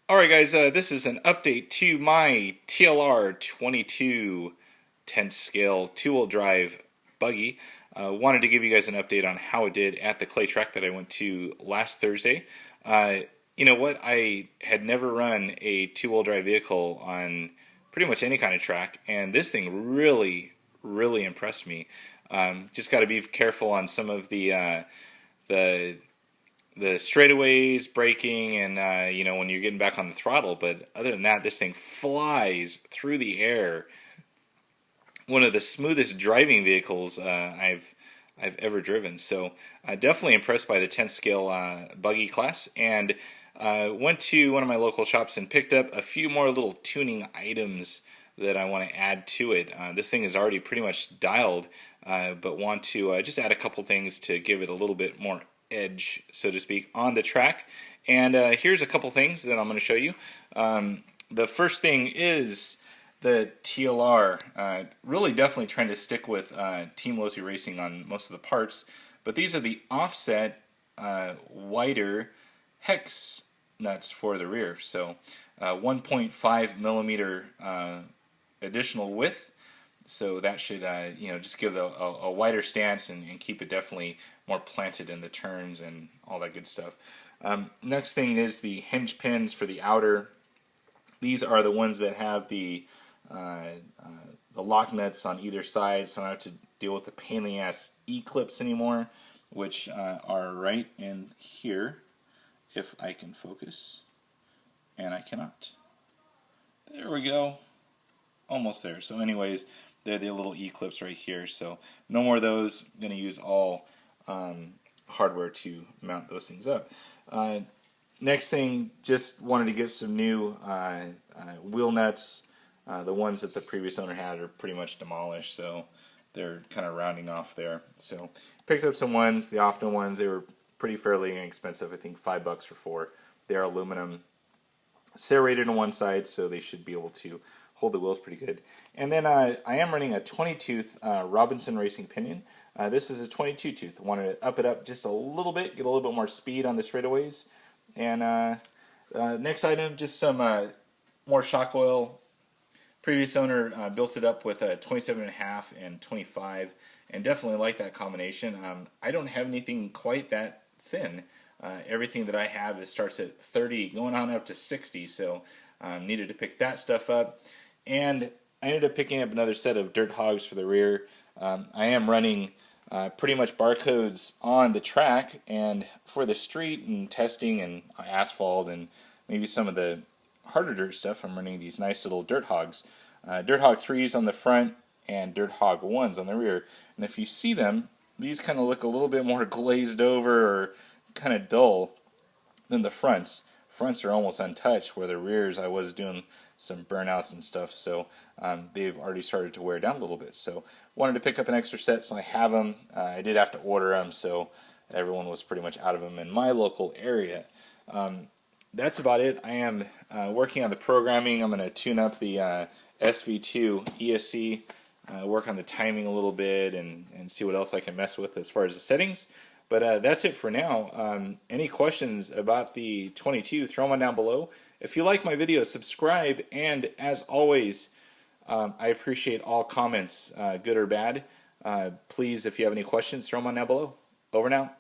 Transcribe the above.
Alright guys, this is an update to my TLR 22 10th scale 2-wheel drive buggy. Wanted to give you guys an update on how it did at the clay track that I went to last Thursday. You know what, I had never run a 2-wheel drive vehicle on pretty much any kind of track, and this thing really impressed me. Just got to be careful on some of the straightaways, braking, and when you're getting back on the throttle. But other than that, this thing flies through the air. One of the smoothest driving vehicles I've ever driven. So definitely impressed by the 10th scale buggy class, and went to one of my local shops and picked up a few more little tuning items that I want to add to it. This thing is already pretty much dialed, but want to just add a couple things to give it a little bit more edge, so to speak, on the track. And here's a couple things that I'm going to show you. The first thing is the TLR. Really definitely trying to stick with Team Losi Racing on most of the parts, but these are the offset wider hex nuts for the rear. So 1.5 millimeter additional width. So that should just give a wider stance and keep it definitely more planted in the turns and all that good stuff. Next thing is the hinge pins for the outer. These are the ones that have the lock nuts on either side, so I don't have to deal with the pain in the ass E-clips anymore, which are right in here, if I can focus, and I cannot. There we go. Almost there. So anyways, they're the little E-clips right here, so no more of those. I'm going to use all hardware to mount those things up. Next thing, just wanted to get some new wheel nuts. The ones that the previous owner had are pretty much demolished, so they're kind of rounding off there. So picked up some ones, the Often ones. They were pretty fairly inexpensive, I think $5 for 4. They're aluminum, serrated on one side, so they should be able to hold the wheels pretty good. And then I am running a 20-tooth Robinson Racing pinion. This is a 22-tooth. Wanted to up it up just a little bit, get a little bit more speed on the straightaways. And next item, just some more shock oil. Previous owner built it up with a 27.5 and 25, and definitely like that combination. I don't have anything quite that thin. Everything that I have starts at 30, going on up to 60, so needed to pick that stuff up. And I ended up picking up another set of dirt hogs for the rear. I am running pretty much barcodes on the track, and for the street and testing and asphalt and maybe some of the harder dirt stuff, I'm running these nice little dirt hogs. Dirt hog 3s on the front and dirt hog 1s on the rear. And if you see them, these kind of look a little bit more glazed over or kind of dull than the fronts. Fronts are almost untouched, where the rears I was doing some burnouts and stuff, so they've already started to wear down a little bit. So wanted to pick up an extra set, so I have them. I did have to order them, so everyone was pretty much out of them in my local area. That's about it. I am working on the programming. I'm going to tune up the SV2 ESC, work on the timing a little bit, and see what else I can mess with as far as the settings. But that's it for now. Any questions about the 22, throw them on down below. If you like my video, subscribe, and as always, I appreciate all comments, good or bad. Please, if you have any questions, throw them on down below. Over now.